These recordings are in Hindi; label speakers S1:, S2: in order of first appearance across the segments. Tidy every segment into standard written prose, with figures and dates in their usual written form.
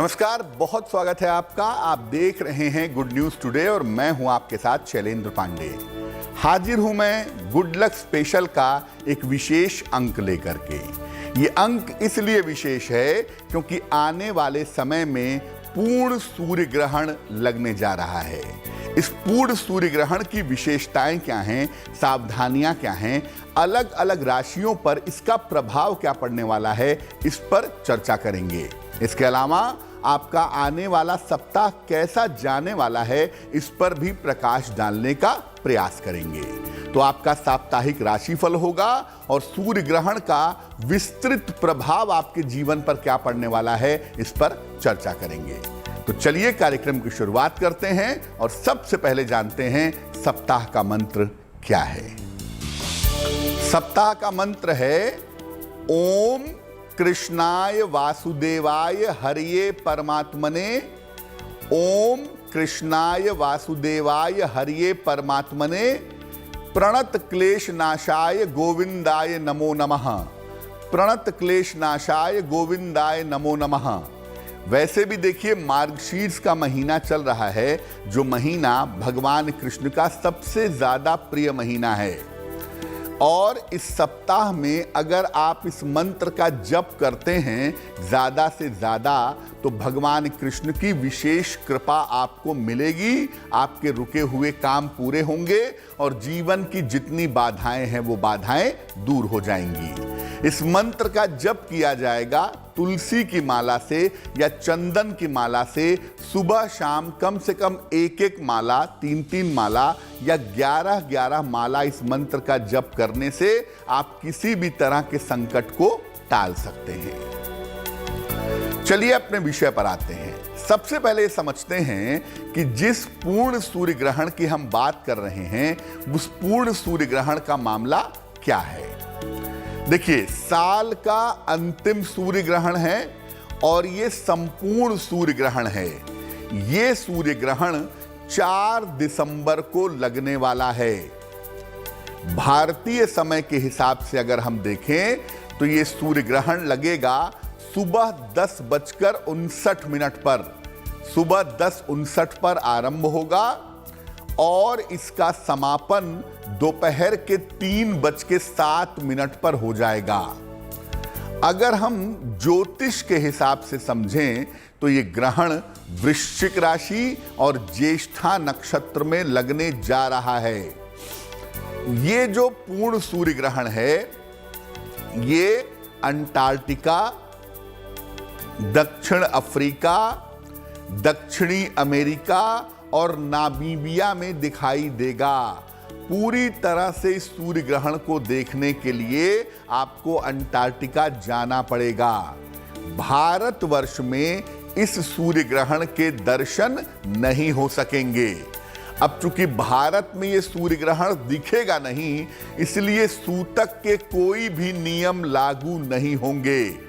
S1: नमस्कार, बहुत स्वागत है आपका। आप देख रहे हैं गुड न्यूज टुडे और मैं हूं आपके साथ शैलेंद्र पांडे। हाजिर हूं मैं गुड लक स्पेशल का एक विशेष अंक लेकर के। ये अंक इसलिए विशेष है क्योंकि आने वाले समय में पूर्ण सूर्य ग्रहण लगने जा रहा है। इस पूर्ण सूर्य ग्रहण की विशेषताएं क्या हैं, सावधानियां क्या हैं, अलग अलग राशियों पर इसका प्रभाव क्या पड़ने वाला है, इस पर चर्चा करेंगे। इसके अलावा आपका आने वाला सप्ताह कैसा जाने वाला है, इस पर भी प्रकाश डालने का प्रयास करेंगे। तो आपका साप्ताहिक राशिफल होगा और सूर्य ग्रहण का विस्तृत प्रभाव आपके जीवन पर क्या पड़ने वाला है, इस पर चर्चा करेंगे। तो चलिए कार्यक्रम की शुरुआत करते हैं और सबसे पहले जानते हैं सप्ताह का मंत्र क्या है। सप्ताह का मंत्र है ओम कृष्णाय वासुदेवाय हरिये परमात्मने। ओम कृष्णाय वासुदेवाय हरिये परमात्मने प्रणत क्लेश नाशाय गोविंदाय नमो नमः। प्रणत क्लेश नाशाय गोविंदाय नमो नमः। वैसे भी देखिए, मार्गशीर्ष का महीना चल रहा है, जो महीना भगवान कृष्ण का सबसे ज्यादा प्रिय महीना है। और इस सप्ताह में अगर आप इस मंत्र का जप करते हैं ज्यादा से ज्यादा, तो भगवान कृष्ण की विशेष कृपा आपको मिलेगी। आपके रुके हुए काम पूरे होंगे और जीवन की जितनी बाधाएं हैं वो बाधाएं दूर हो जाएंगी। इस मंत्र का जप किया जाएगा तुलसी की माला से या चंदन की माला से। सुबह शाम कम से कम एक एक माला, 3-3 माला या 11-11 माला इस मंत्र का जप करने से आप किसी भी तरह के संकट को टाल सकते हैं। चलिए अपने विषय पर आते हैं। सबसे पहले समझते हैं कि जिस पूर्ण सूर्य ग्रहण की हम बात कर रहे हैं, उस पूर्ण सूर्य ग्रहण का मामला क्या है। देखिए, साल का अंतिम सूर्य ग्रहण है और ये संपूर्ण सूर्य ग्रहण है। ये सूर्य ग्रहण 4 दिसंबर को लगने वाला है। भारतीय समय के हिसाब से अगर हम देखें तो ये सूर्य ग्रहण लगेगा सुबह 10:59 पर। सुबह 10:59 पर आरंभ होगा और इसका समापन दोपहर के 3:07 पर हो जाएगा। अगर हम ज्योतिष के हिसाब से समझें तो ये ग्रहण वृश्चिक राशि और ज्येष्ठा नक्षत्र में लगने जा रहा है। ये जो पूर्ण सूर्य ग्रहण है, ये अंटार्कटिका, दक्षिण अफ्रीका, दक्षिणी अमेरिका और नामीबिया में दिखाई देगा। पूरी तरह से इस सूर्य ग्रहण को देखने के लिए आपको अंटार्कटिका जाना पड़ेगा। भारतवर्ष में इस सूर्य ग्रहण के दर्शन नहीं हो सकेंगे। अब चूंकि भारत में ये सूर्य ग्रहण दिखेगा नहीं, इसलिए सूतक के कोई भी नियम लागू नहीं होंगे।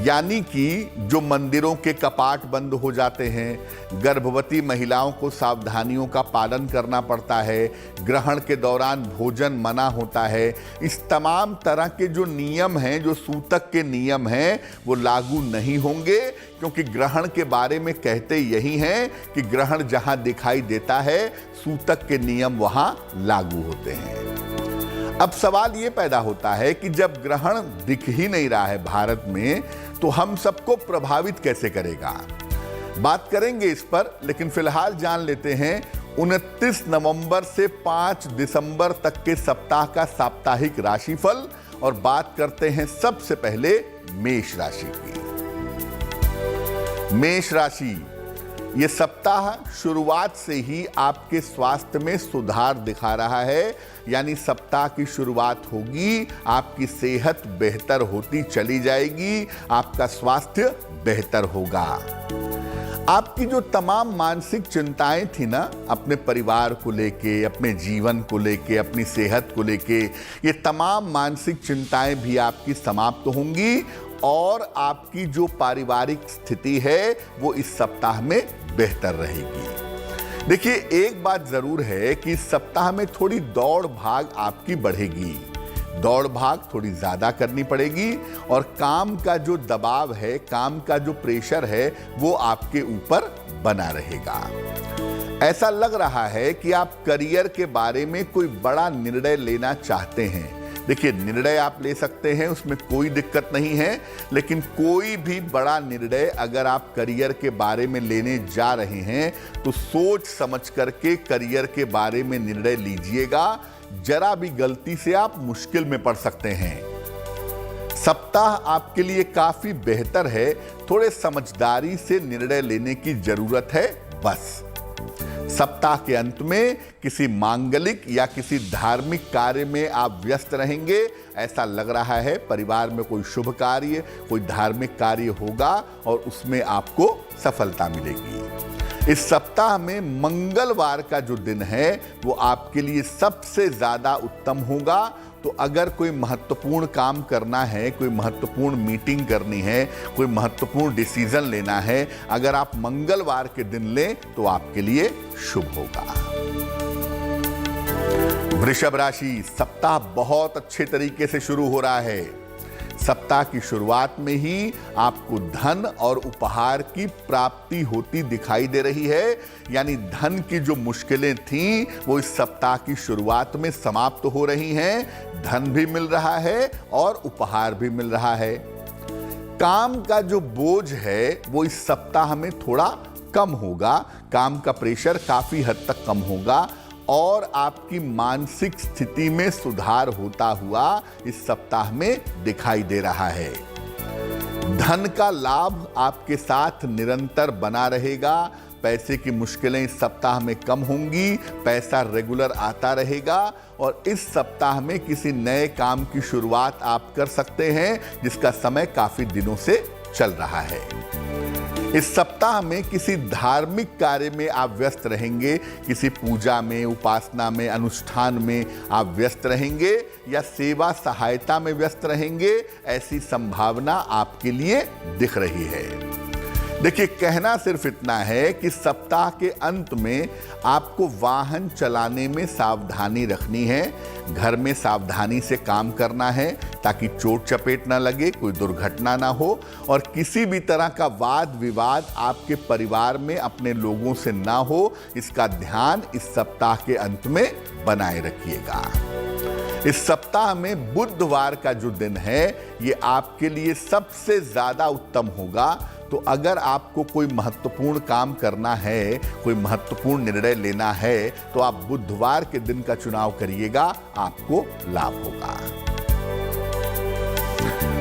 S1: यानी कि जो मंदिरों के कपाट बंद हो जाते हैं, गर्भवती महिलाओं को सावधानियों का पालन करना पड़ता है, ग्रहण के दौरान भोजन मना होता है, इस तमाम तरह के जो नियम हैं, जो सूतक के नियम हैं, वो लागू नहीं होंगे। क्योंकि ग्रहण के बारे में कहते यही हैं कि ग्रहण जहां दिखाई देता है, सूतक के नियम वहां लागू होते हैं। अब सवाल ये पैदा होता है कि जब ग्रहण दिख ही नहीं रहा है भारत में, तो हम सबको प्रभावित कैसे करेगा। बात करेंगे इस पर, लेकिन फिलहाल जान लेते हैं 29 नवंबर से 5 दिसंबर तक के सप्ताह का साप्ताहिक राशिफल और बात करते हैं सबसे पहले मेष राशि की। मेष राशि, ये सप्ताह शुरुआत से ही आपके स्वास्थ्य में सुधार दिखा रहा है। यानी सप्ताह की शुरुआत होगी, आपकी सेहत बेहतर होती चली जाएगी, आपका स्वास्थ्य बेहतर होगा। आपकी जो तमाम मानसिक चिंताएं थी ना, अपने परिवार को लेके, अपने जीवन को लेके, अपनी सेहत को लेके, ये तमाम मानसिक चिंताएं भी आपकी समाप्त होंगी और आपकी जो पारिवारिक स्थिति है वो इस सप्ताह में बेहतर रहेगी। देखिए, एक बात जरूर है कि इस सप्ताह में थोड़ी दौड़ भाग आपकी बढ़ेगी। दौड़ भाग थोड़ी ज्यादा करनी पड़ेगी और काम का जो दबाव है, काम का जो प्रेशर है, वो आपके ऊपर बना रहेगा। ऐसा लग रहा है कि आप करियर के बारे में कोई बड़ा निर्णय लेना चाहते हैं। देखिए, निर्णय आप ले सकते हैं, उसमें कोई दिक्कत नहीं है, लेकिन कोई भी बड़ा निर्णय अगर आप करियर के बारे में लेने जा रहे हैं तो सोच समझ करके करियर के बारे में निर्णय लीजिएगा। जरा भी गलती से आप मुश्किल में पड़ सकते हैं। सप्ताह आपके लिए काफी बेहतर है, थोड़े समझदारी से निर्णय लेने की जरूरत है बस। सप्ताह के अंत में किसी मांगलिक या किसी धार्मिक कार्य में आप व्यस्त रहेंगे। ऐसा लग रहा है परिवार में कोई शुभ कार्य, कोई धार्मिक कार्य होगा और उसमें आपको सफलता मिलेगी। इस सप्ताह में मंगलवार का जो दिन है वो आपके लिए सबसे ज्यादा उत्तम होगा। तो अगर कोई महत्वपूर्ण काम करना है, कोई महत्वपूर्ण मीटिंग करनी है, कोई महत्वपूर्ण डिसीजन लेना है, अगर आप मंगलवार के दिन लें तो आपके लिए शुभ होगा। वृषभ राशि, सप्ताह बहुत अच्छे तरीके से शुरू हो रहा है। सप्ताह की शुरुआत में ही आपको धन और उपहार की प्राप्ति होती दिखाई दे रही है। यानी धन की जो मुश्किलें थीं वो इस सप्ताह की शुरुआत में समाप्त हो रही हैं। धन भी मिल रहा है और उपहार भी मिल रहा है। काम का जो बोझ है वो इस सप्ताह में थोड़ा कम होगा। काम का प्रेशर काफी हद तक कम होगा और आपकी मानसिक स्थिति में सुधार होता हुआ इस सप्ताह में दिखाई दे रहा है। धन का लाभ आपके साथ निरंतर बना रहेगा। पैसे की मुश्किलें इस सप्ताह में कम होंगी, पैसा रेगुलर आता रहेगा और इस सप्ताह में किसी नए काम की शुरुआत आप कर सकते हैं जिसका समय काफी दिनों से चल रहा है। इस सप्ताह में किसी धार्मिक कार्य में आप व्यस्त रहेंगे, किसी पूजा में, उपासना में, अनुष्ठान में आप व्यस्त रहेंगे या सेवा सहायता में व्यस्त रहेंगे। ऐसी संभावना आपके लिए दिख रही है। देखिए, कहना सिर्फ इतना है कि सप्ताह के अंत में आपको वाहन चलाने में सावधानी रखनी है। घर में सावधानी से काम करना है ताकि चोट चपेट ना लगे, कोई दुर्घटना ना हो और किसी भी तरह का वाद विवाद आपके परिवार में अपने लोगों से ना हो। इसका ध्यान इस सप्ताह के अंत में बनाए रखिएगा। इस सप्ताह में बुधवार का जो दिन है ये आपके लिए सबसे ज्यादा उत्तम होगा। तो अगर आपको कोई महत्वपूर्ण काम करना है, कोई महत्वपूर्ण निर्णय लेना है तो आप बुधवार के दिन का चुनाव करिएगा, आपको लाभ होगा।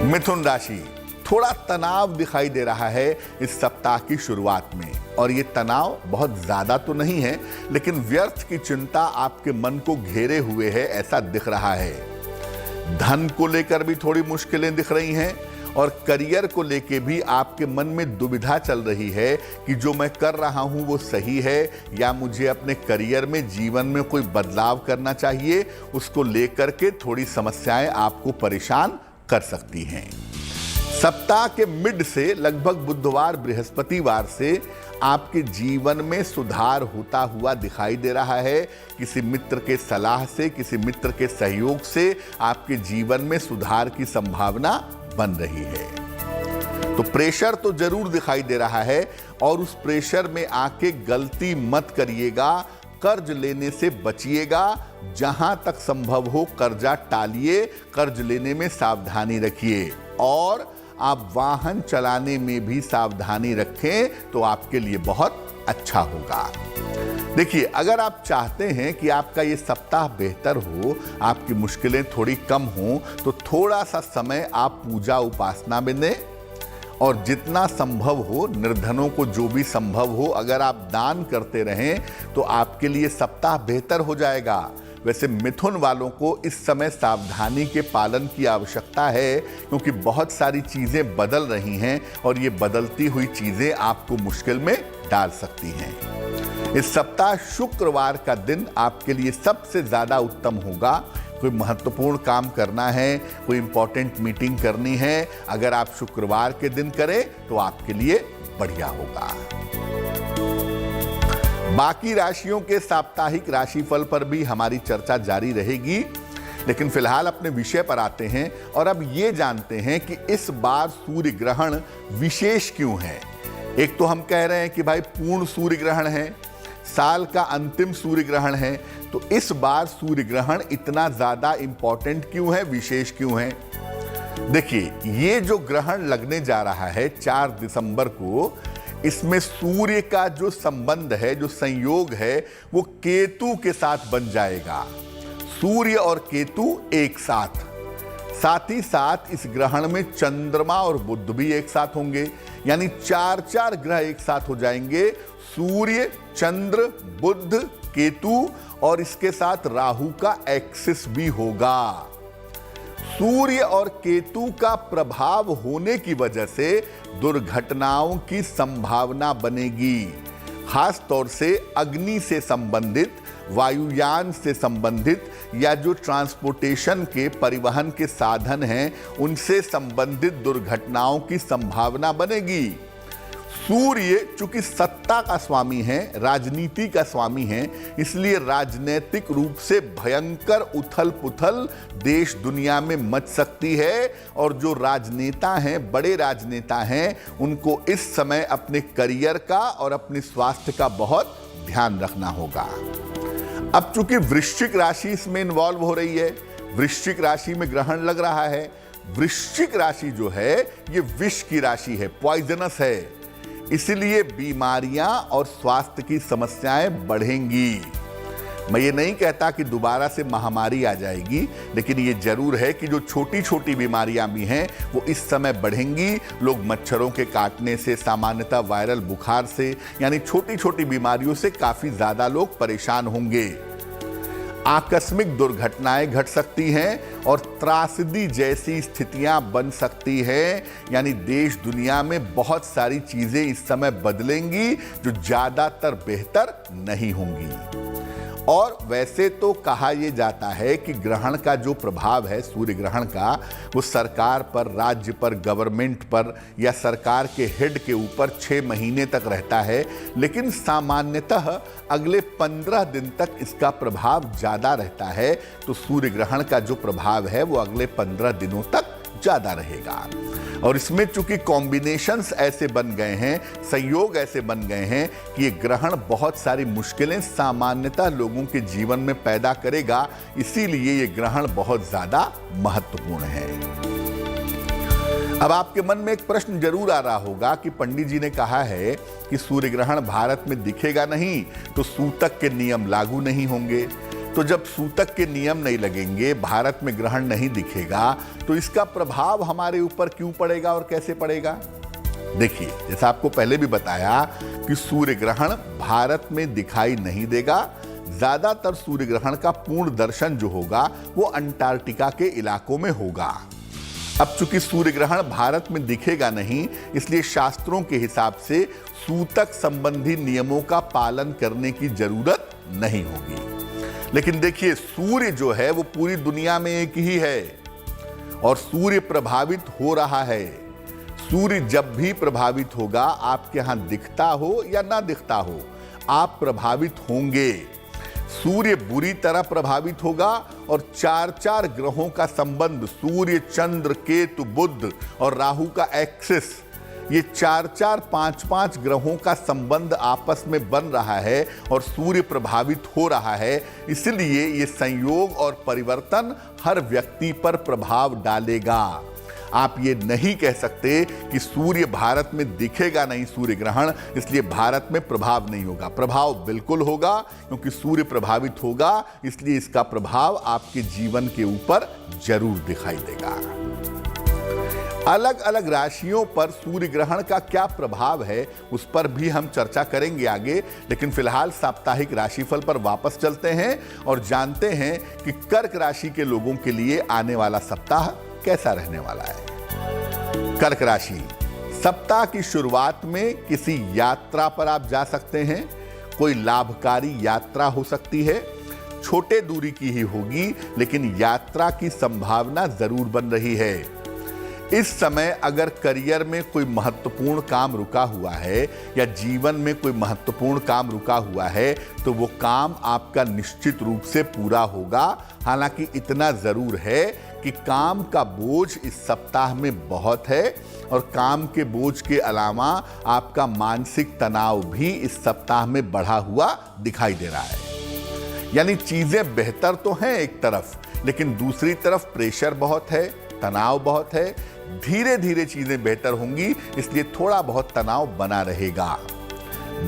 S1: मिथुन राशि, थोड़ा तनाव दिखाई दे रहा है इस सप्ताह की शुरुआत में और ये तनाव बहुत ज्यादा तो नहीं है, लेकिन व्यर्थ की चिंता आपके मन को घेरे हुए है, ऐसा दिख रहा है। धन को लेकर भी थोड़ी मुश्किलें दिख रही हैं और करियर को लेके भी आपके मन में दुविधा चल रही है कि जो मैं कर रहा हूं वो सही है या मुझे अपने करियर में, जीवन में कोई बदलाव करना चाहिए। उसको लेकर के थोड़ी समस्याएं आपको परेशान कर सकती हैं। सप्ताह के मिड से लगभग बुधवार बृहस्पतिवार से आपके जीवन में सुधार होता हुआ दिखाई दे रहा है। किसी मित्र के सलाह से, किसी मित्र के सहयोग से आपके जीवन में सुधार की संभावना बन रही है। तो प्रेशर तो जरूर दिखाई दे रहा है और उस प्रेशर में आके गलती मत करिएगा। कर्ज लेने से बचिएगा। जहां तक संभव हो कर्जा टालिए, कर्ज लेने में सावधानी रखिए और आप वाहन चलाने में भी सावधानी रखें तो आपके लिए बहुत अच्छा होगा। देखिए, अगर आप चाहते हैं कि आपका ये सप्ताह बेहतर हो, आपकी मुश्किलें थोड़ी कम हो, तो थोड़ा सा समय आप पूजा उपासना में दें और जितना संभव हो, निर्धनों को जो भी संभव हो, अगर आप दान करते रहें तो आपके लिए सप्ताह बेहतर हो जाएगा। वैसे मिथुन वालों को इस समय सावधानी के पालन की आवश्यकता है क्योंकि बहुत सारी चीजें बदल रही हैं और ये बदलती हुई चीजें आपको मुश्किल में डाल सकती हैं। इस सप्ताह शुक्रवार का दिन आपके लिए सबसे ज्यादा उत्तम होगा। कोई महत्वपूर्ण काम करना है, कोई इंपॉर्टेंट मीटिंग करनी है, अगर आप शुक्रवार के दिन करें तो आपके लिए बढ़िया होगा। बाकी राशियों के साप्ताहिक राशिफल पर भी हमारी चर्चा जारी रहेगी, लेकिन फिलहाल अपने विषय पर आते हैं और अब ये जानते हैं कि इस बार सूर्य ग्रहण विशेष क्यों है। एक तो हम कह रहे हैं कि भाई पूर्ण सूर्य ग्रहण है, साल का अंतिम सूर्य ग्रहण है, तो इस बार सूर्य ग्रहण इतना ज्यादा इंपॉर्टेंट क्यों है, विशेष क्यों है। देखिए, ये जो ग्रहण लगने जा रहा है 4 दिसंबर को, इसमें सूर्य का जो संबंध है, जो संयोग है, वो केतु के साथ बन जाएगा। सूर्य और केतु एक साथ ही साथ इस ग्रहण में चंद्रमा और बुध भी एक साथ होंगे, यानी 4 ग्रह एक साथ हो जाएंगे। सूर्य, चंद्र, बुध, केतु और इसके साथ राहु का एक्सिस भी होगा। सूर्य और केतु का प्रभाव होने की वजह से दुर्घटनाओं की संभावना बनेगी। खास तौर से अग्नि से संबंधित, वायुयान से संबंधित या जो ट्रांसपोर्टेशन के परिवहन के साधन हैं, उनसे संबंधित दुर्घटनाओं की संभावना बनेगी। सूर्य चूंकि सत्ता का स्वामी है, राजनीति का स्वामी है, इसलिए राजनीतिक रूप से भयंकर उथल पुथल देश दुनिया में मच सकती है। और जो राजनेता हैं, बड़े राजनेता हैं, उनको इस समय अपने करियर का और अपने स्वास्थ्य का बहुत ध्यान रखना होगा। अब चूंकि वृश्चिक राशि इसमें इन्वॉल्व हो रही है, वृश्चिक राशि में ग्रहण लग रहा है। वृश्चिक राशि जो है ये विष की राशि है, पॉइजनस है, इसलिए बीमारियां और स्वास्थ्य की समस्याएं बढ़ेंगी। मैं ये नहीं कहता कि दोबारा से महामारी आ जाएगी, लेकिन ये जरूर है कि जो छोटी छोटी बीमारियां भी हैं वो इस समय बढ़ेंगी। लोग मच्छरों के काटने से, सामान्यतः वायरल बुखार से, यानी छोटी छोटी बीमारियों से काफी ज्यादा लोग परेशान होंगे। आकस्मिक दुर्घटनाएं घट सकती हैं और त्रासदी जैसी स्थितियां बन सकती हैं, यानी देश दुनिया में बहुत सारी चीजें इस समय बदलेंगी जो ज्यादातर बेहतर नहीं होंगी। और वैसे तो कहा यह जाता है कि ग्रहण का जो प्रभाव है, सूर्य ग्रहण का, वो सरकार पर, राज्य पर, गवर्नमेंट पर या सरकार के हेड के ऊपर 6 महीने तक रहता है, लेकिन सामान्यतः अगले 15 दिन तक इसका प्रभाव ज्यादा रहता है। तो सूर्य ग्रहण का जो प्रभाव है वो अगले 15 दिनों तक ज्यादा रहेगा। और इसमें चूंकि कॉम्बिनेशंस ऐसे बन गए हैं, संयोग ऐसे बन गए हैं कि ये ग्रहण बहुत सारी मुश्किलें सामान्यतः लोगों के जीवन में पैदा करेगा, इसीलिए ये ग्रहण बहुत ज्यादा महत्वपूर्ण है। अब आपके मन में एक प्रश्न जरूर आ रहा होगा कि पंडित जी ने कहा है कि सूर्य ग्रहण भारत में दिखेगा नहीं तो सूतक के नियम लागू नहीं होंगे। तो जब सूतक के नियम नहीं लगेंगे, भारत में ग्रहण नहीं दिखेगा, तो इसका प्रभाव हमारे ऊपर क्यों पड़ेगा और कैसे पड़ेगा? देखिए, जैसा आपको पहले भी बताया कि सूर्य ग्रहण भारत में दिखाई नहीं देगा। ज्यादातर सूर्य ग्रहण का पूर्ण दर्शन जो होगा वो अंटार्कटिका के इलाकों में होगा। अब चूंकि सूर्य ग्रहण भारत में दिखेगा नहीं, इसलिए शास्त्रों के हिसाब से सूतक संबंधी नियमों का पालन करने की जरूरत नहीं होगी। लेकिन देखिए, सूर्य जो है वो पूरी दुनिया में एक ही है और सूर्य प्रभावित हो रहा है। सूर्य जब भी प्रभावित होगा, आपके यहां दिखता हो या ना दिखता हो, आप प्रभावित होंगे। सूर्य बुरी तरह प्रभावित होगा और 4 ग्रहों का संबंध, सूर्य, चंद्र, केतु, बुध और राहु का एक्सिस, ये 4-5 ग्रहों का संबंध आपस में बन रहा है और सूर्य प्रभावित हो रहा है। इसलिए ये संयोग और परिवर्तन हर व्यक्ति पर प्रभाव डालेगा। आप ये नहीं कह सकते कि सूर्य भारत में दिखेगा नहीं सूर्य ग्रहण, इसलिए भारत में प्रभाव नहीं होगा। प्रभाव बिल्कुल होगा, क्योंकि सूर्य प्रभावित होगा, इसलिए इसका प्रभाव आपके जीवन के ऊपर जरूर दिखाई देगा। अलग अलग राशियों पर सूर्य ग्रहण का क्या प्रभाव है, उस पर भी हम चर्चा करेंगे आगे, लेकिन फिलहाल साप्ताहिक राशिफल पर वापस चलते हैं और जानते हैं कि कर्क राशि के लोगों के लिए आने वाला सप्ताह कैसा रहने वाला है। कर्क राशि, सप्ताह की शुरुआत में किसी यात्रा पर आप जा सकते हैं। कोई लाभकारी यात्रा हो सकती है, छोटे दूरी की ही होगी, लेकिन यात्रा की संभावना जरूर बन रही है। इस समय अगर करियर में कोई महत्वपूर्ण काम रुका हुआ है या जीवन में कोई महत्वपूर्ण काम रुका हुआ है तो वो काम आपका निश्चित रूप से पूरा होगा। हालांकि इतना जरूर है कि काम का बोझ इस सप्ताह में बहुत है और काम के बोझ के अलावा आपका मानसिक तनाव भी इस सप्ताह में बढ़ा हुआ दिखाई दे रहा है। यानी चीजें बेहतर तो हैं एक तरफ, लेकिन दूसरी तरफ प्रेशर बहुत है, तनाव बहुत है। धीरे धीरे चीजें बेहतर होंगी, इसलिए थोड़ा बहुत तनाव बना रहेगा।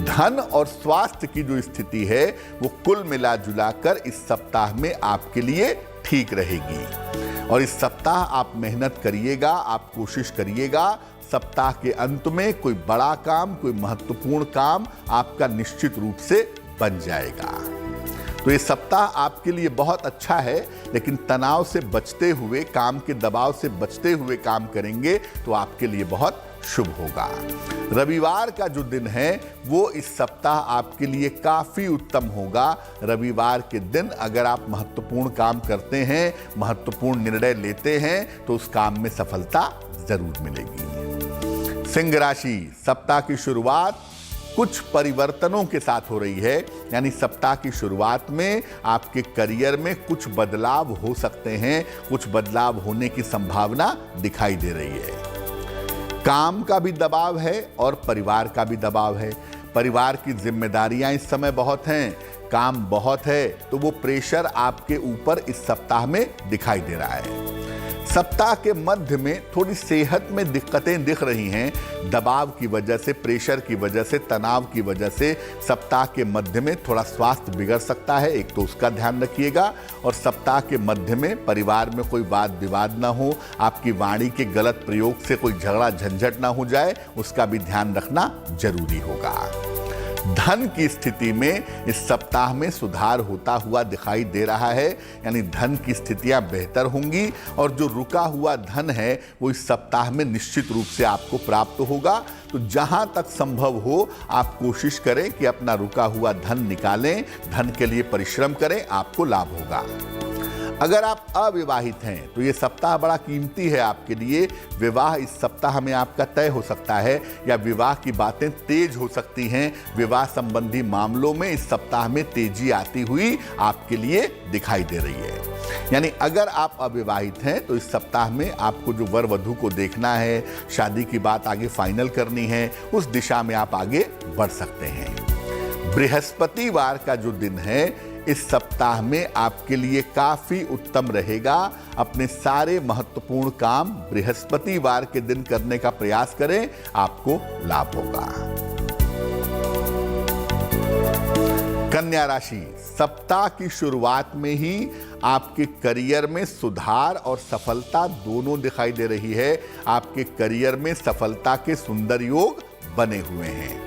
S1: धन और स्वास्थ्य की जो स्थिति है वो कुल मिला जुलाकर इस सप्ताह में आपके लिए ठीक रहेगी। और इस सप्ताह आप मेहनत करिएगा, आप कोशिश करिएगा। सप्ताह के अंत में कोई बड़ा काम, कोई महत्वपूर्ण काम आपका निश्चित रूप से बन जाएगा। तो ये सप्ताह आपके लिए बहुत अच्छा है, लेकिन तनाव से बचते हुए, काम के दबाव से बचते हुए काम करेंगे तो आपके लिए बहुत शुभ होगा। रविवार का जो दिन है वो इस सप्ताह आपके लिए काफी उत्तम होगा। रविवार के दिन अगर आप महत्वपूर्ण काम करते हैं, महत्वपूर्ण निर्णय लेते हैं तो उस काम में सफलता जरूर मिलेगी। सिंह राशि, सप्ताह की शुरुआत कुछ परिवर्तनों के साथ हो रही है। यानी सप्ताह की शुरुआत में आपके करियर में कुछ बदलाव हो सकते हैं, कुछ बदलाव होने की संभावना दिखाई दे रही है। काम का भी दबाव है और परिवार का भी दबाव है। परिवार की जिम्मेदारियां इस समय बहुत हैं, काम बहुत है, तो वो प्रेशर आपके ऊपर इस सप्ताह में दिखाई दे रहा है। सप्ताह के मध्य में थोड़ी सेहत में दिक्कतें दिख रही हैं। दबाव की वजह से, प्रेशर की वजह से, तनाव की वजह से सप्ताह के मध्य में थोड़ा स्वास्थ्य बिगड़ सकता है। एक तो उसका ध्यान रखिएगा। और सप्ताह के मध्य में परिवार में कोई वाद विवाद ना हो, आपकी वाणी के गलत प्रयोग से कोई झगड़ा झंझट ना हो जाए, उसका भी ध्यान रखना जरूरी होगा। धन की स्थिति में इस सप्ताह में सुधार होता हुआ दिखाई दे रहा है। यानी धन की स्थितियां बेहतर होंगी और जो रुका हुआ धन है वो इस सप्ताह में निश्चित रूप से आपको प्राप्त होगा। तो जहां तक संभव हो आप कोशिश करें कि अपना रुका हुआ धन निकालें, धन के लिए परिश्रम करें, आपको लाभ होगा। अगर आप अविवाहित हैं तो ये सप्ताह बड़ा कीमती है आपके लिए। विवाह इस सप्ताह में आपका तय हो सकता है या विवाह की बातें तेज हो सकती हैं। विवाह संबंधी मामलों में इस सप्ताह में तेजी आती हुई आपके लिए दिखाई दे रही है। यानी अगर आप अविवाहित हैं तो इस सप्ताह में आपको जो वर वधू को देखना है, शादी की बात आगे फाइनल करनी है, उस दिशा में आप आगे बढ़ सकते हैं। बृहस्पतिवार का जो दिन है इस सप्ताह में आपके लिए काफी उत्तम रहेगा। अपने सारे महत्वपूर्ण काम बृहस्पतिवार के दिन करने का प्रयास करें, आपको लाभ होगा। कन्या राशि, सप्ताह की शुरुआत में ही आपके करियर में सुधार और सफलता दोनों दिखाई दे रही है। आपके करियर में सफलता के सुंदर योग बने हुए हैं।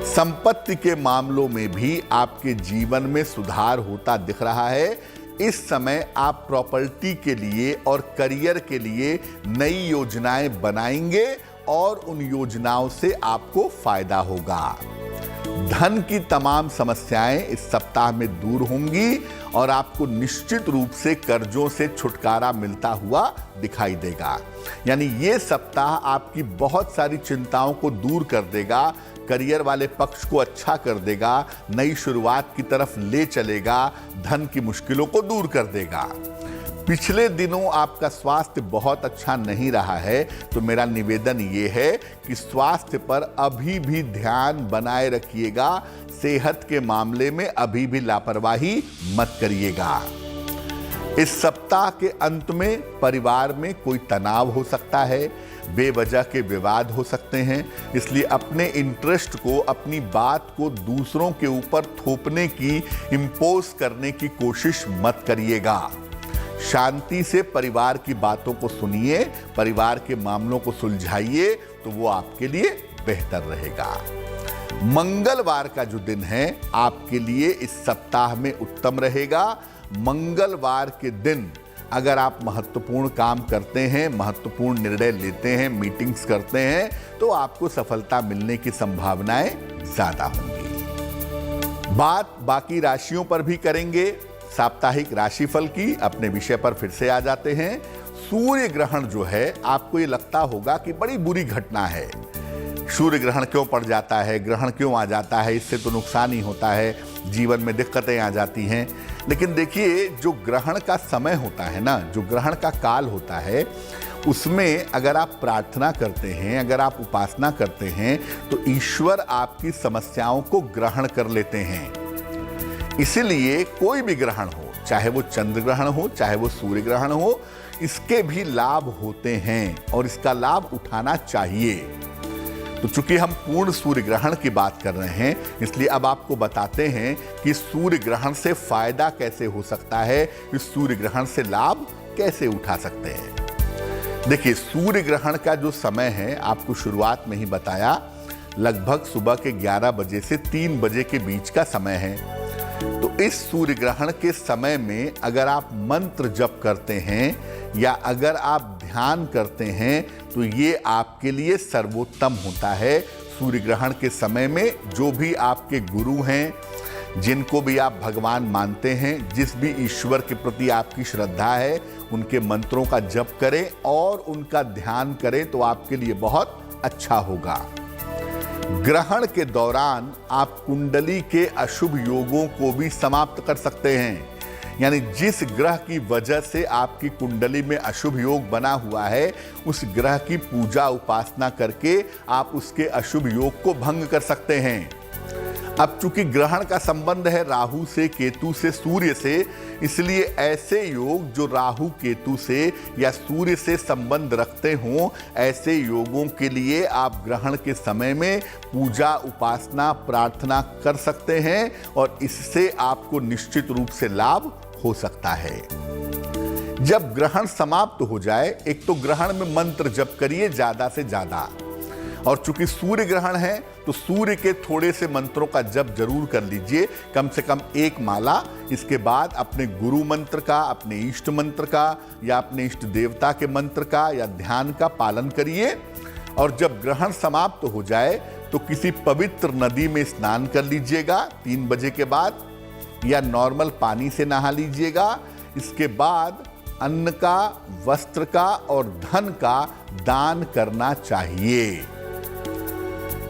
S1: संपत्ति के मामलों में भी आपके जीवन में सुधार होता दिख रहा है। इस समय आप प्रॉपर्टी के लिए और करियर के लिए नई योजनाएं बनाएंगे और उन योजनाओं से आपको फायदा होगा। धन की तमाम समस्याएं इस सप्ताह में दूर होंगी और आपको निश्चित रूप से कर्जों से छुटकारा मिलता हुआ दिखाई देगा। यानी ये सप्ताह आपकी बहुत सारी चिंताओं को दूर कर देगा, करियर वाले पक्ष को अच्छा कर देगा, नई शुरुआत की तरफ ले चलेगा, धन की मुश्किलों को दूर कर देगा। पिछले दिनों आपका स्वास्थ्य बहुत अच्छा नहीं रहा है, तो मेरा निवेदन ये है कि स्वास्थ्य पर अभी भी ध्यान बनाए रखिएगा। सेहत के मामले में अभी भी लापरवाही मत करिएगा। इस सप्ताह के अंत में परिवार में कोई तनाव हो सकता है, बेवजह के विवाद हो सकते हैं, इसलिए अपने इंटरेस्ट को, अपनी बात को दूसरों के ऊपर थोपने की, इंपोज करने की कोशिश मत करिएगा। शांति से परिवार की बातों को सुनिए, परिवार के मामलों को सुलझाइए, तो वो आपके लिए बेहतर रहेगा। मंगलवार का जो दिन है आपके लिए इस सप्ताह में उत्तम रहेगा। मंगलवार के दिन अगर आप महत्वपूर्ण काम करते हैं, महत्वपूर्ण निर्णय लेते हैं, मीटिंग्स करते हैं, तो आपको सफलता मिलने की संभावनाएं ज्यादा होंगी। बात बाकी राशियों पर भी करेंगे। साप्ताहिक राशिफल की अपने विषय पर फिर से आ जाते हैं। सूर्य ग्रहण जो है, आपको ये लगता होगा कि बड़ी बुरी घटना है। सूर्य ग्रहण क्यों पड़ जाता है, ग्रहण क्यों आ जाता है, इससे तो नुकसान ही होता है, जीवन में दिक्कतें आ जाती हैं। लेकिन देखिए, जो ग्रहण का समय होता है ना, जो ग्रहण का काल होता है, उसमें अगर आप प्रार्थना करते हैं, अगर आप उपासना करते हैं, तो ईश्वर आपकी समस्याओं को ग्रहण कर लेते हैं। इसीलिए कोई भी ग्रहण हो, चाहे वो चंद्र ग्रहण हो, चाहे वो सूर्य ग्रहण हो, इसके भी लाभ होते हैं और इसका लाभ उठाना चाहिए। तो चूंकि हम पूर्ण सूर्य ग्रहण की बात कर रहे हैं, इसलिए अब आपको बताते हैं कि सूर्य ग्रहण से फायदा कैसे हो सकता है, इस सूर्य ग्रहण से लाभ कैसे उठा सकते हैं। देखिए, सूर्य ग्रहण का जो समय है, आपको शुरुआत में ही बताया, लगभग सुबह के 11 बजे से 3 बजे के बीच का समय है। तो इस सूर्य ग्रहण के समय में अगर आप मंत्र जप करते हैं या अगर आप ध्यान करते हैं, तो ये आपके लिए सर्वोत्तम होता है। सूर्य ग्रहण के समय में जो भी आपके गुरु हैं, जिनको भी आप भगवान मानते हैं, जिस भी ईश्वर के प्रति आपकी श्रद्धा है, उनके मंत्रों का जप करें और उनका ध्यान करें, तो आपके लिए बहुत अच्छा होगा। ग्रहण के दौरान आप कुंडली के अशुभ योगों को भी समाप्त कर सकते हैं। यानी जिस ग्रह की वजह से आपकी कुंडली में अशुभ योग बना हुआ है, उस ग्रह की पूजा उपासना करके आप उसके अशुभ योग को भंग कर सकते हैं। अब चूंकि ग्रहण का संबंध है राहु से, केतु से, सूर्य से, इसलिए ऐसे योग जो राहु केतु से या सूर्य से संबंध रखते हों, ऐसे योगों के लिए आप ग्रहण के समय में पूजा उपासना प्रार्थना कर सकते हैं और इससे आपको निश्चित रूप से लाभ हो सकता है। जब ग्रहण समाप्त हो जाए, एक तो ग्रहण में मंत्र जप करिए ज़्यादा से ज़्यादा, और चूंकि सूर्य ग्रहण है तो सूर्य के थोड़े से मंत्रों का जप जरूर कर लीजिए, कम से कम 1 माला। इसके बाद अपने गुरु मंत्र का, अपने इष्ट मंत्र का या अपने इष्ट देवता के मंत्र का या ध्यान का पालन करिए। और जब ग्रहण समाप्त हो जाए तो किसी पवित्र नदी में स्नान कर लीजिएगा 3 बजे के बाद, या नॉर्मल पानी से नहा लीजिएगा। इसके बाद अन्न का, वस्त्र का और धन का दान करना चाहिए।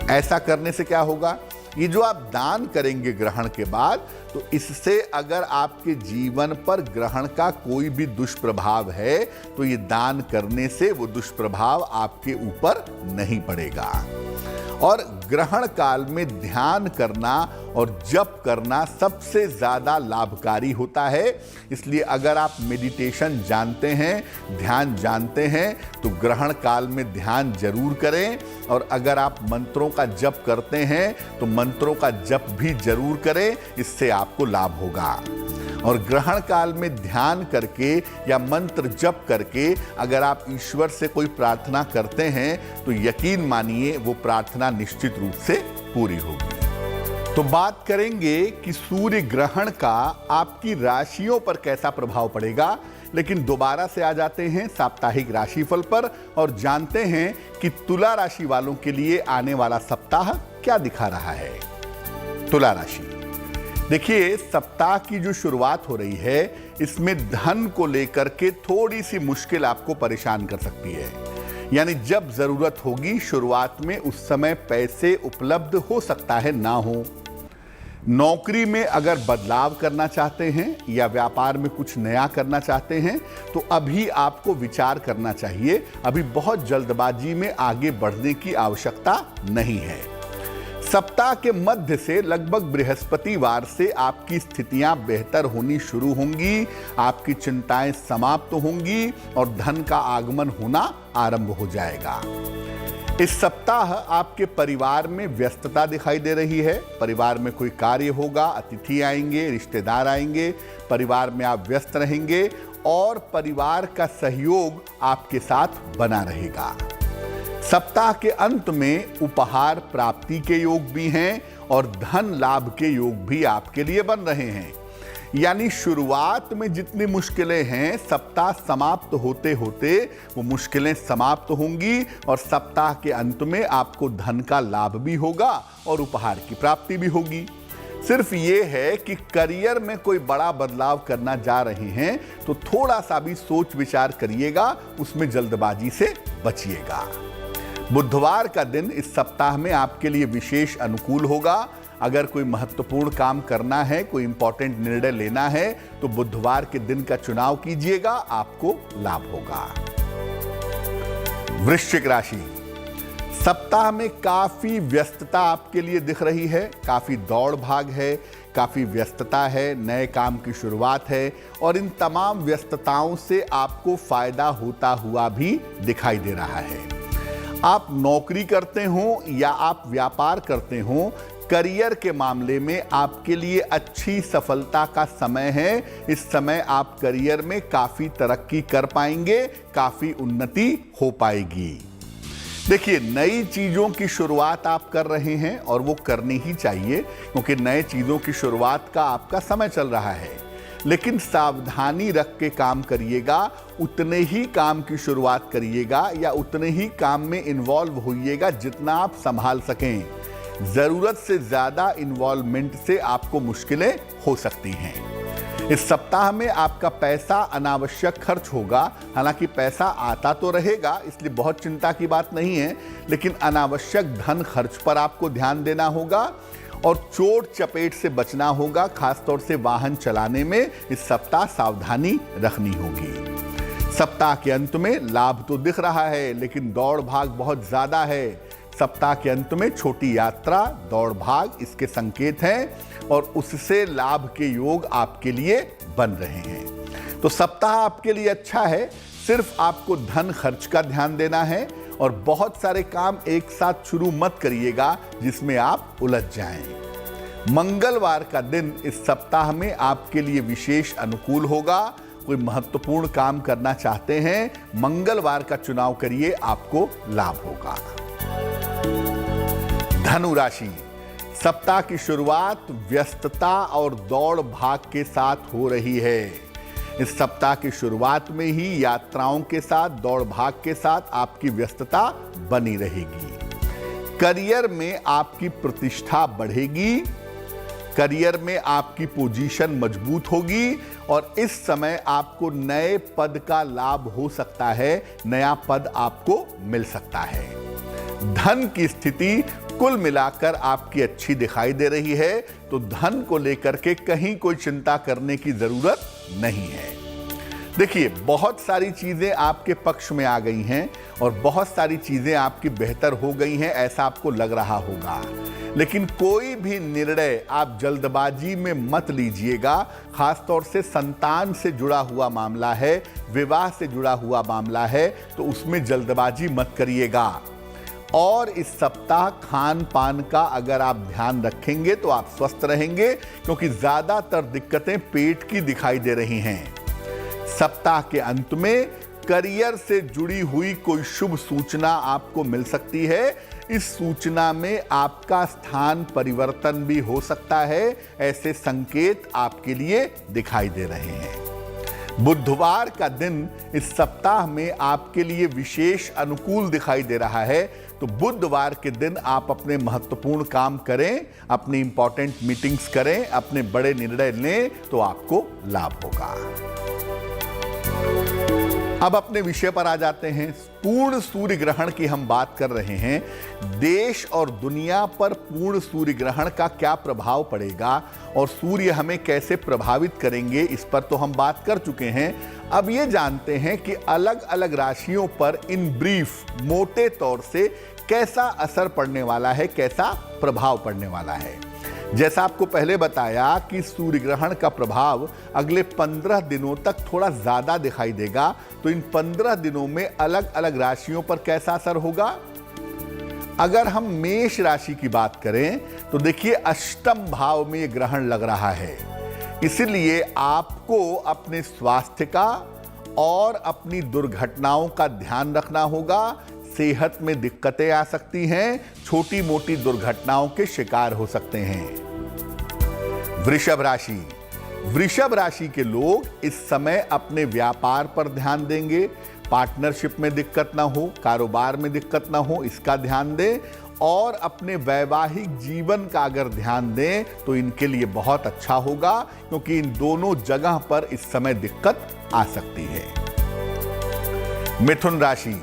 S1: ऐसा करने से क्या होगा, ये जो आप दान करेंगे ग्रहण के बाद, तो इससे अगर आपके जीवन पर ग्रहण का कोई भी दुष्प्रभाव है, तो ये दान करने से वो दुष्प्रभाव आपके ऊपर नहीं पड़ेगा। और ग्रहण काल में ध्यान करना और जप करना सबसे ज़्यादा लाभकारी होता है। इसलिए अगर आप मेडिटेशन जानते हैं, ध्यान जानते हैं, तो ग्रहण काल में ध्यान जरूर करें। और अगर आप मंत्रों का जप करते हैं, तो मंत्रों का जप भी जरूर करें, इससे आपको लाभ होगा। और ग्रहण काल में ध्यान करके या मंत्र जप करके अगर आप ईश्वर से कोई प्रार्थना करते हैं, तो यकीन मानिए वो प्रार्थना निश्चित रूप से पूरी होगी। तो बात करेंगे कि सूर्य ग्रहण का आपकी राशियों पर कैसा प्रभाव पड़ेगा। लेकिन दोबारा से आ जाते हैं साप्ताहिक राशिफल पर और जानते हैं कि तुला राशि वालों के लिए आने वाला सप्ताह क्या दिखा रहा है। तुला राशि, देखिए, सप्ताह की जो शुरुआत हो रही है, इसमें धन को लेकर के थोड़ी सी मुश्किल आपको परेशान कर सकती है। यानी जब जरूरत होगी शुरुआत में, उस समय पैसे उपलब्ध हो सकता है ना हो। नौकरी में अगर बदलाव करना चाहते हैं या व्यापार में कुछ नया करना चाहते हैं, तो अभी आपको विचार करना चाहिए। अभी बहुत जल्दबाजी में आगे बढ़ने की आवश्यकता नहीं है। सप्ताह के मध्य से लगभग बृहस्पतिवार से आपकी स्थितियां बेहतर होनी शुरू होंगी, आपकी चिंताएं समाप्त होंगी और धन का आगमन होना आरंभ हो जाएगा। इस सप्ताह आपके परिवार में व्यस्तता दिखाई दे रही है। परिवार में कोई कार्य होगा, अतिथि आएंगे, रिश्तेदार आएंगे, परिवार में आप व्यस्त रहेंगे और परिवार का सहयोग आपके साथ बना रहेगा। सप्ताह के अंत में उपहार प्राप्ति के योग भी हैं और धन लाभ के योग भी आपके लिए बन रहे हैं। यानी शुरुआत में जितनी मुश्किलें हैं, सप्ताह समाप्त होते होते वो मुश्किलें समाप्त होंगी और सप्ताह के अंत में आपको धन का लाभ भी होगा और उपहार की प्राप्ति भी होगी। सिर्फ ये है कि करियर में कोई बड़ा बदलाव करना जा रहे हैं तो थोड़ा सा भी सोच विचार करिएगा, उसमें जल्दबाजी से बचिएगा। बुधवार का दिन इस सप्ताह में आपके लिए विशेष अनुकूल होगा। अगर कोई महत्वपूर्ण काम करना है, कोई इंपॉर्टेंट निर्णय लेना है तो बुधवार के दिन का चुनाव कीजिएगा, आपको लाभ होगा। वृश्चिक राशि, सप्ताह में काफी व्यस्तता आपके लिए दिख रही है, काफी दौड़ भाग है, काफी व्यस्तता है, नए काम की शुरुआत है और इन तमाम व्यस्तताओं से आपको फायदा होता हुआ भी दिखाई दे रहा है। आप नौकरी करते हो या आप व्यापार करते हो, करियर के मामले में आपके लिए अच्छी सफलता का समय है। इस समय आप करियर में काफी तरक्की कर पाएंगे, काफी उन्नति हो पाएगी। देखिए, नई चीजों की शुरुआत आप कर रहे हैं और वो करनी ही चाहिए, क्योंकि नए चीजों की शुरुआत का आपका समय चल रहा है। लेकिन सावधानी रख के काम करिएगा, उतने ही काम की शुरुआत करिएगा या उतने ही काम में इन्वॉल्व होइएगा जितना आप संभाल सकें। जरूरत से ज्यादा इन्वॉल्वमेंट से आपको मुश्किलें हो सकती हैं। इस सप्ताह में आपका पैसा अनावश्यक खर्च होगा। हालांकि पैसा आता तो रहेगा, इसलिए बहुत चिंता की बात नहीं है, लेकिन अनावश्यक धन खर्च पर आपको ध्यान देना होगा और चोट चपेट से बचना होगा। खासतौर से वाहन चलाने में इस सप्ताह सावधानी रखनी होगी। सप्ताह के अंत में लाभ तो दिख रहा है, लेकिन दौड़ भाग बहुत ज्यादा है। सप्ताह के अंत में छोटी यात्रा, दौड़ भाग इसके संकेत हैं और उससे लाभ के योग आपके लिए बन रहे हैं। तो सप्ताह आपके लिए अच्छा है, सिर्फ आपको धन खर्च का ध्यान देना है और बहुत सारे काम एक साथ शुरू मत करिएगा जिसमें आप उलझ जाएं। मंगलवार का दिन इस सप्ताह में आपके लिए विशेष अनुकूल होगा। कोई महत्वपूर्ण काम करना चाहते हैं, मंगलवार का चुनाव करिए, आपको लाभ होगा। धनु राशि, सप्ताह की शुरुआत व्यस्तता और दौड़ भाग के साथ हो रही है। इस सप्ताह की शुरुआत में ही यात्राओं के साथ, दौड़ भाग के साथ आपकी व्यस्तता बनी रहेगी। करियर में आपकी प्रतिष्ठा बढ़ेगी, करियर में आपकी पोजीशन मजबूत होगी और इस समय आपको नए पद का लाभ हो सकता है, नया पद आपको मिल सकता है। धन की स्थिति कुल मिलाकर आपकी अच्छी दिखाई दे रही है, तो धन को लेकर के कहीं कोई चिंता करने की जरूरत नहीं है। देखिए, बहुत सारी चीजें आपके पक्ष में आ गई हैं और बहुत सारी चीजें आपकी बेहतर हो गई हैं, ऐसा आपको लग रहा होगा। लेकिन कोई भी निर्णय आप जल्दबाजी में मत लीजिएगा। खासतौर से संतान से जुड़ा हुआ मामला है, विवाह से जुड़ा हुआ मामला है, तो उसमें जल्दबाजी मत करिएगा। और इस सप्ताह खान पान का अगर आप ध्यान रखेंगे तो आप स्वस्थ रहेंगे, क्योंकि ज्यादातर दिक्कतें पेट की दिखाई दे रही हैं। सप्ताह के अंत में करियर से जुड़ी हुई कोई शुभ सूचना आपको मिल सकती है। इस सूचना में आपका स्थान परिवर्तन भी हो सकता है, ऐसे संकेत आपके लिए दिखाई दे रहे हैं। बुधवार का दिन इस सप्ताह में आपके लिए विशेष अनुकूल दिखाई दे रहा है, तो बुधवार के दिन आप अपने महत्वपूर्ण काम करें, अपनी इंपॉर्टेंट मीटिंग्स करें, अपने बड़े निर्णय लें, तो आपको लाभ होगा। अब अपने विषय पर आ जाते हैं। पूर्ण सूर्य ग्रहण की हम बात कर रहे हैं। देश और दुनिया पर पूर्ण सूर्य ग्रहण का क्या प्रभाव पड़ेगा और सूर्य हमें कैसे प्रभावित करेंगे, इस पर तो हम बात कर चुके हैं। अब ये जानते हैं कि अलग अलग राशियों पर इन ब्रीफ मोटे तौर से कैसा असर पड़ने वाला है, कैसा प्रभाव पड़ने वाला है। जैसा आपको पहले बताया कि सूर्य ग्रहण का प्रभाव अगले 15 दिनों तक थोड़ा ज्यादा दिखाई देगा, तो इन 15 दिनों में अलग अलग राशियों पर कैसा असर होगा। अगर हम मेष राशि की बात करें तो देखिए, अष्टम भाव में यह ग्रहण लग रहा है, इसलिए आपको अपने स्वास्थ्य का और अपनी दुर्घटनाओं का ध्यान रखना होगा। सेहत में दिक्कतें आ सकती हैं, छोटी मोटी दुर्घटनाओं के शिकार हो सकते हैं। वृषभ राशि, वृषभ राशि के लोग इस समय अपने व्यापार पर ध्यान देंगे। पार्टनरशिप में दिक्कत ना हो, कारोबार में दिक्कत ना हो, इसका ध्यान दें और अपने वैवाहिक जीवन का अगर ध्यान दें तो इनके लिए बहुत अच्छा होगा, क्योंकि इन दोनों जगह पर इस समय दिक्कत आ सकती है। मिथुन राशि,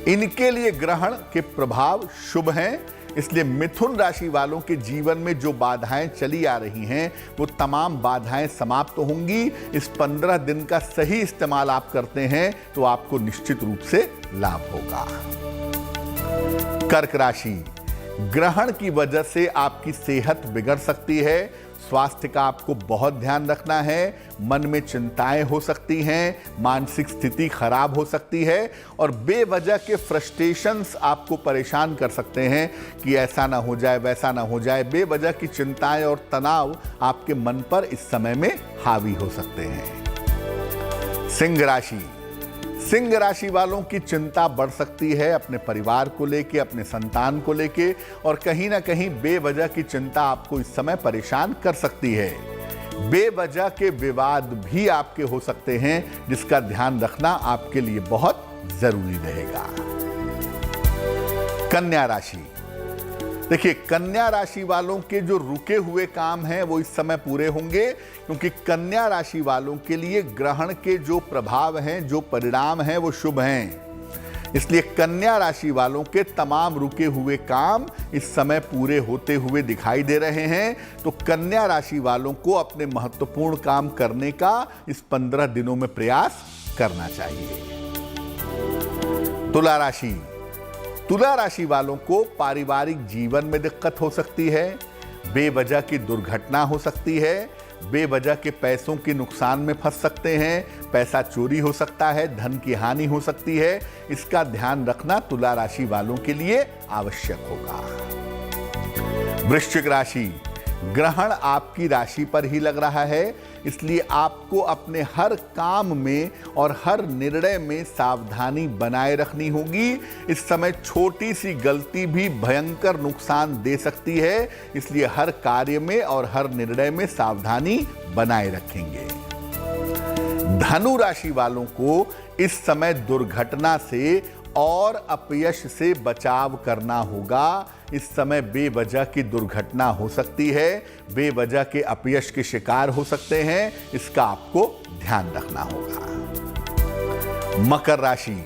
S1: इनके लिए ग्रहण के प्रभाव शुभ हैं, इसलिए मिथुन राशि वालों के जीवन में जो बाधाएं चली आ रही हैं वो तमाम बाधाएं समाप्त होंगी। इस 15 दिन का सही इस्तेमाल आप करते हैं तो आपको निश्चित रूप से लाभ होगा। कर्क राशि, ग्रहण की वजह से आपकी सेहत बिगड़ सकती है, स्वास्थ्य का आपको बहुत ध्यान रखना है, मन में चिंताएं हो सकती हैं, मानसिक स्थिति खराब हो सकती है और बेवजह के फ्रस्ट्रेशंस आपको परेशान कर सकते हैं कि ऐसा ना हो जाए वैसा ना हो जाए। बेवजह की चिंताएं और तनाव आपके मन पर इस समय में हावी हो सकते हैं। सिंह राशि, सिंह राशि वालों की चिंता बढ़ सकती है अपने परिवार को लेके, अपने संतान को लेके, और कहीं ना कहीं बेवजह की चिंता आपको इस समय परेशान कर सकती है। बेवजह के विवाद भी आपके हो सकते हैं, जिसका ध्यान रखना आपके लिए बहुत जरूरी रहेगा। कन्या राशि, देखिए कन्या राशि वालों के जो रुके हुए काम हैं वो इस समय पूरे होंगे, क्योंकि कन्या राशि वालों के लिए ग्रहण के जो प्रभाव हैं, जो परिणाम हैं वो शुभ हैं। इसलिए कन्या राशि वालों के तमाम रुके हुए काम इस समय पूरे होते हुए दिखाई दे रहे हैं। तो कन्या राशि वालों को अपने महत्वपूर्ण काम करने का इस 15 दिनों में प्रयास करना चाहिए। तुला राशि, तुला राशि वालों को पारिवारिक जीवन में दिक्कत हो सकती है, बेवजह की दुर्घटना हो सकती है, बेवजह के पैसों के नुकसान में फंस सकते हैं, पैसा चोरी हो सकता है, धन की हानि हो सकती है। इसका ध्यान रखना तुला राशि वालों के लिए आवश्यक होगा। वृश्चिक राशि, ग्रहण आपकी राशि पर ही लग रहा है, इसलिए आपको अपने हर काम में और हर निर्णय में सावधानी बनाए रखनी होगी। इस समय छोटी सी गलती भी भयंकर नुकसान दे सकती है, इसलिए हर कार्य में और हर निर्णय में सावधानी बनाए रखेंगे। धनु राशि वालों को इस समय दुर्घटना से और अपयश से बचाव करना होगा। इस समय बेवजह की दुर्घटना हो सकती है, बेवजह के अपयश के शिकार हो सकते हैं, इसका आपको ध्यान रखना होगा। मकर राशि,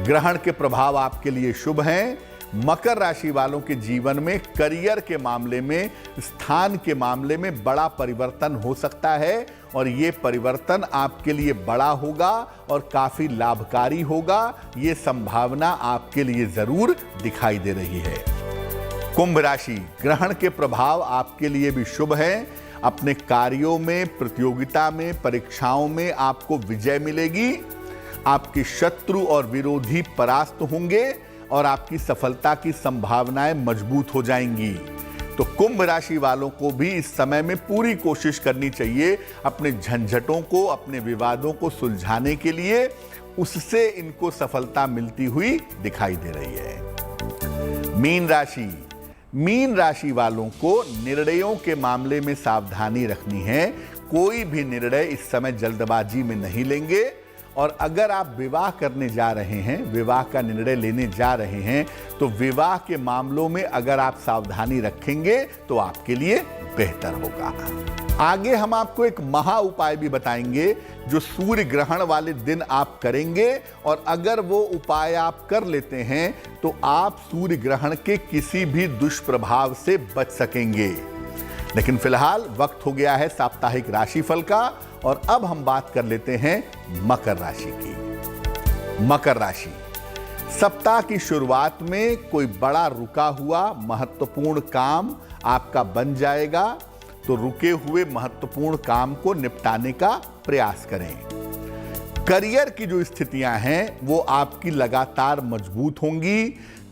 S1: ग्रहण के प्रभाव आपके लिए शुभ हैं। मकर राशि वालों के जीवन में करियर के मामले में, स्थान के मामले में बड़ा परिवर्तन हो सकता है और ये परिवर्तन आपके लिए बड़ा होगा और काफी लाभकारी होगा। ये संभावना आपके लिए जरूर दिखाई दे रही है। कुंभ राशि, ग्रहण के प्रभाव आपके लिए भी शुभ हैं। अपने कार्यों में, प्रतियोगिता में, परीक्षाओं में आपको विजय मिलेगी। आपके शत्रु और विरोधी परास्त होंगे और आपकी सफलता की संभावनाएं मजबूत हो जाएंगी। तो कुंभ राशि वालों को भी इस समय में पूरी कोशिश करनी चाहिए अपने झंझटों को, अपने विवादों को सुलझाने के लिए। उससे इनको सफलता मिलती हुई दिखाई दे रही है। मीन राशि, मीन राशि वालों को निर्णयों के मामले में सावधानी रखनी है। कोई भी निर्णय इस समय जल्दबाजी में नहीं लेंगे, और अगर आप विवाह करने जा रहे हैं, विवाह का निर्णय लेने जा रहे हैं, तो विवाह के मामलों में अगर आप सावधानी रखेंगे तो आपके लिए बेहतर होगा। आगे हम आपको एक महा उपाय भी बताएंगे जो सूर्य ग्रहण वाले दिन आप करेंगे, और अगर वो उपाय आप कर लेते हैं तो आप सूर्य ग्रहण के किसी भी दुष्प्रभाव से बच सकेंगे। लेकिन फिलहाल वक्त हो गया है साप्ताहिक राशिफल का, और अब हम बात कर लेते हैं मकर राशि की। मकर राशि, सप्ताह की शुरुआत में कोई बड़ा रुका हुआ महत्वपूर्ण काम आपका बन जाएगा, तो रुके हुए महत्वपूर्ण काम को निपटाने का प्रयास करें। करियर की जो स्थितियां हैं वो आपकी लगातार मजबूत होंगी।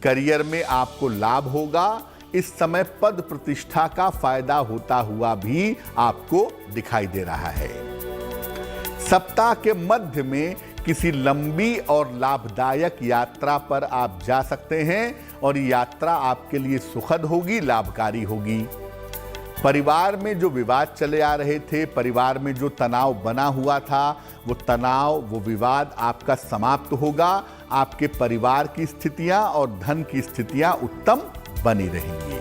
S1: करियर में आपको लाभ होगा। इस समय पद प्रतिष्ठा का फायदा होता हुआ भी आपको दिखाई दे रहा है। सप्ताह के मध्य में किसी लंबी और लाभदायक यात्रा पर आप जा सकते हैं, और यात्रा आपके लिए सुखद होगी, लाभकारी होगी। परिवार में जो विवाद चले आ रहे थे, परिवार में जो तनाव बना हुआ था, वो तनाव, वो विवाद आपका समाप्त होगा। आपके परिवार की स्थितियां और धन की स्थितियां उत्तम बनी रहेंगी।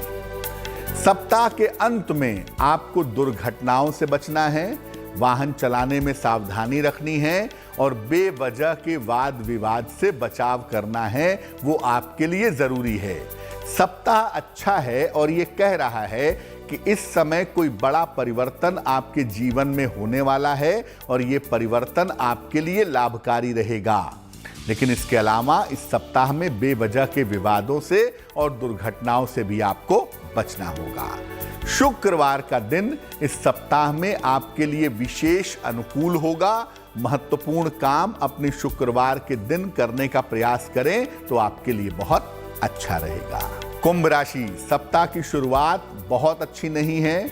S1: सप्ताह के अंत में आपको दुर्घटनाओं से बचना है, वाहन चलाने में सावधानी रखनी है और बेवजह के वाद विवाद से बचाव करना है, वो आपके लिए जरूरी है। सप्ताह अच्छा है और ये कह रहा है कि इस समय कोई बड़ा परिवर्तन आपके जीवन में होने वाला है और ये परिवर्तन आपके लिए लाभकारी रहेगा। लेकिन इसके अलावा इस सप्ताह में बेवजह के विवादों से और दुर्घटनाओं से भी आपको बचना होगा। शुक्रवार का दिन इस सप्ताह में आपके लिए विशेष अनुकूल होगा। महत्वपूर्ण काम अपने शुक्रवार के दिन करने का प्रयास करें तो आपके लिए बहुत अच्छा रहेगा। कुंभ राशि, सप्ताह की शुरुआत बहुत अच्छी नहीं है,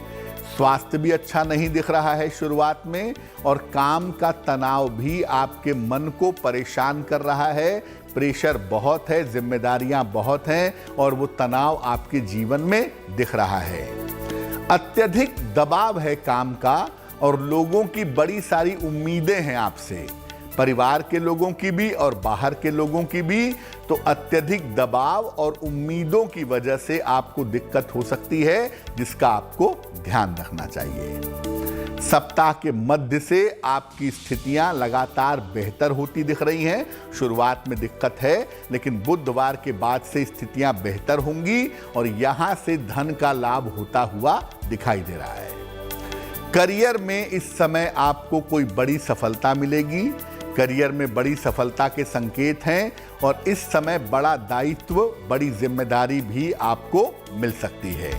S1: स्वास्थ्य भी अच्छा नहीं दिख रहा है शुरुआत में और काम का तनाव भी आपके मन को परेशान कर रहा है। प्रेशर बहुत है, जिम्मेदारियां बहुत हैं और वो तनाव आपके जीवन में दिख रहा है। अत्यधिक दबाव है काम का और लोगों की बड़ी सारी उम्मीदें हैं आपसे, परिवार के लोगों की भी और बाहर के लोगों की भी। तो अत्यधिक दबाव और उम्मीदों की वजह से आपको दिक्कत हो सकती है, जिसका आपको ध्यान रखना चाहिए। सप्ताह के मध्य से आपकी स्थितियां लगातार बेहतर होती दिख रही हैं। शुरुआत में दिक्कत है, लेकिन बुधवार के बाद से स्थितियां बेहतर होंगी और यहां से धन का लाभ होता हुआ दिखाई दे रहा है। करियर में इस समय आपको कोई बड़ी सफलता मिलेगी। करियर में बड़ी सफलता के संकेत हैं और इस समय बड़ा दायित्व, बड़ी जिम्मेदारी भी आपको मिल सकती है।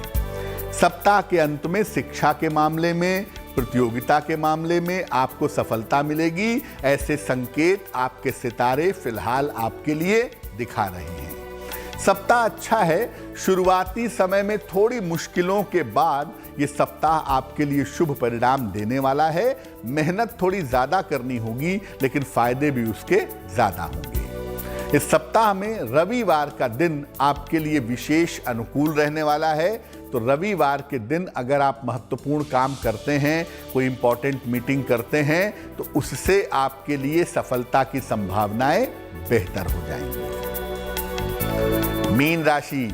S1: सप्ताह के अंत में शिक्षा के मामले में, प्रतियोगिता के मामले में आपको सफलता मिलेगी। ऐसे संकेत आपके सितारे फिलहाल आपके लिए दिखा रहे हैं। सप्ताह अच्छा है। शुरुआती समय में थोड़ी मुश्किलों के बाद ये सप्ताह आपके लिए शुभ परिणाम देने वाला है। मेहनत थोड़ी ज्यादा करनी होगी, लेकिन फायदे भी उसके ज्यादा होंगे। इस सप्ताह में रविवार का दिन आपके लिए विशेष अनुकूल रहने वाला है। तो रविवार के दिन अगर आप महत्वपूर्ण काम करते हैं, कोई इंपॉर्टेंट मीटिंग करते हैं, तो उससे आपके लिए सफलता की संभावनाएं बेहतर हो जाएंगी। मीन राशि,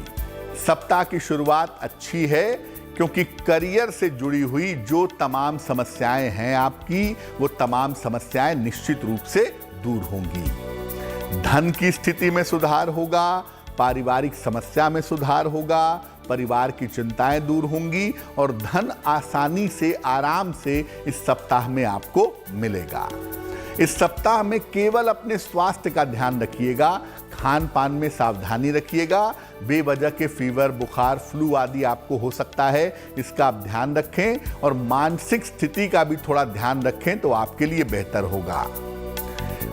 S1: सप्ताह की शुरुआत अच्छी है क्योंकि करियर से जुड़ी हुई जो तमाम समस्याएं हैं आपकी, वो तमाम समस्याएं निश्चित रूप से दूर होंगी। धन की स्थिति में सुधार होगा, पारिवारिक समस्या में सुधार होगा, परिवार की चिंताएं दूर होंगी और धन आसानी से, आराम से इस सप्ताह में आपको मिलेगा। इस सप्ताह में केवल अपने स्वास्थ्य का ध्यान रखिएगा, खान पान में सावधानी रखिएगा। बेवजह के फीवर, बुखार, फ्लू आदि आपको हो सकता है, इसका आप ध्यान रखें और मानसिक स्थिति का भी थोड़ा ध्यान रखें तो आपके लिए बेहतर होगा।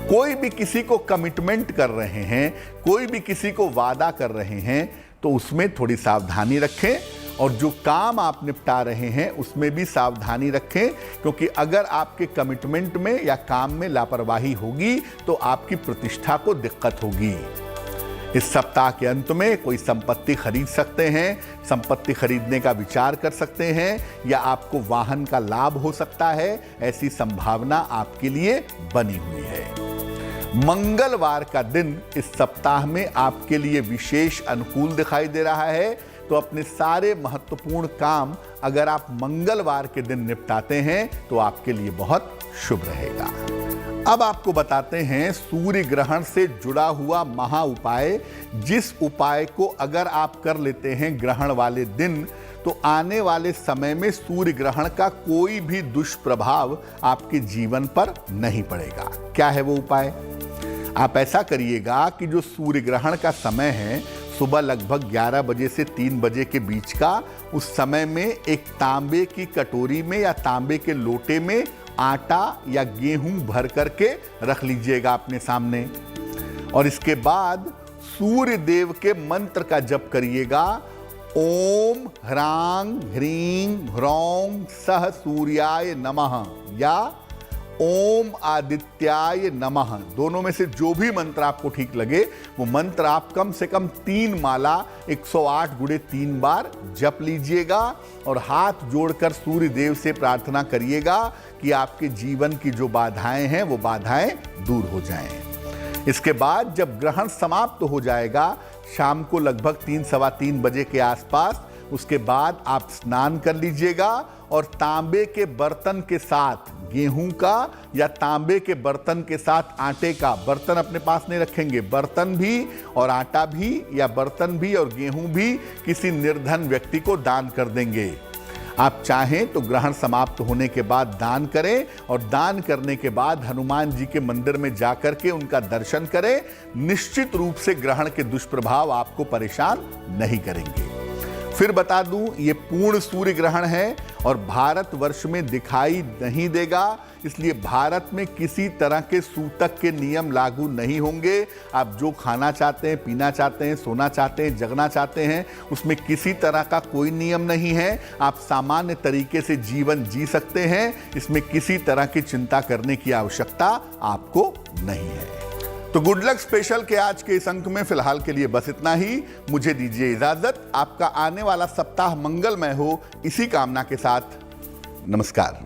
S1: कोई भी किसी को कमिटमेंट कर रहे हैं, कोई भी किसी को वादा कर रहे हैं, तो उसमें थोड़ी सावधानी रखें और जो काम आप निपटा रहे हैं उसमें भी सावधानी रखें, क्योंकि अगर आपके कमिटमेंट में या काम में लापरवाही होगी तो आपकी प्रतिष्ठा को दिक्कत होगी। इस सप्ताह के अंत में कोई संपत्ति खरीद सकते हैं, संपत्ति खरीदने का विचार कर सकते हैं या आपको वाहन का लाभ हो सकता है, ऐसी संभावना आपके लिए बनी हुई है। मंगलवार का दिन इस सप्ताह में आपके लिए विशेष अनुकूल दिखाई दे रहा है। तो अपने सारे महत्वपूर्ण काम अगर आप मंगलवार के दिन निपटाते हैं तो आपके लिए बहुत शुभ रहेगा। अब आपको बताते हैं सूर्य ग्रहण से जुड़ा हुआ महा उपाय, जिस उपाय को अगर आप कर लेते हैं ग्रहण वाले दिन, तो आने वाले समय में सूर्य ग्रहण का कोई भी दुष्प्रभाव आपके जीवन पर नहीं पड़ेगा। क्या है वो उपाय? आप ऐसा करिएगा कि जो सूर्य ग्रहण का समय है, सुबह लगभग 11 बजे से 3 बजे के बीच का, उस समय में एक तांबे की कटोरी में या तांबे के लोटे में आटा या गेहूं भर करके रख लीजिएगा अपने सामने और इसके बाद सूर्य देव के मंत्र का जप करिएगा। ओम ह्रांग ह्रीं ह्रौं सह सूर्याय नमः या ओम आदित्याय नमः, दोनों में से जो भी मंत्र आपको ठीक लगे वो मंत्र आप कम से कम 3 माला 108 × 3 बार जप लीजिएगा और हाथ जोड़कर सूर्य देव से प्रार्थना करिएगा कि आपके जीवन की जो बाधाएं हैं वो बाधाएं दूर हो जाएं। इसके बाद जब ग्रहण समाप्त हो जाएगा, शाम को लगभग 3-3:15 बजे के आसपास। उसके बाद आप स्नान कर लीजिएगा और तांबे के बर्तन के साथ गेहूं का या तांबे के बर्तन के साथ आटे का बर्तन अपने पास नहीं रखेंगे। बर्तन भी और आटा भी या बर्तन भी और गेहूं भी किसी निर्धन व्यक्ति को दान कर देंगे। आप चाहें तो ग्रहण समाप्त होने के बाद दान करें और दान करने के बाद हनुमान जी के मंदिर में जाकर के उनका दर्शन करें। निश्चित रूप से ग्रहण के दुष्प्रभाव आपको परेशान नहीं करेंगे। फिर बता दूं, ये पूर्ण सूर्य ग्रहण है और भारतवर्ष में दिखाई नहीं देगा, इसलिए भारत में किसी तरह के सूतक के नियम लागू नहीं होंगे। आप जो खाना चाहते हैं, पीना चाहते हैं, सोना चाहते हैं, जगना चाहते हैं, उसमें किसी तरह का कोई नियम नहीं है। आप सामान्य तरीके से जीवन जी सकते हैं, इसमें किसी तरह की चिंता करने की आवश्यकता आपको नहीं है। तो गुड लक स्पेशल के आज के इस अंक में फिलहाल के लिए बस इतना ही। मुझे दीजिए इजाजत। आपका आने वाला सप्ताह मंगलमय हो, इसी कामना के साथ नमस्कार।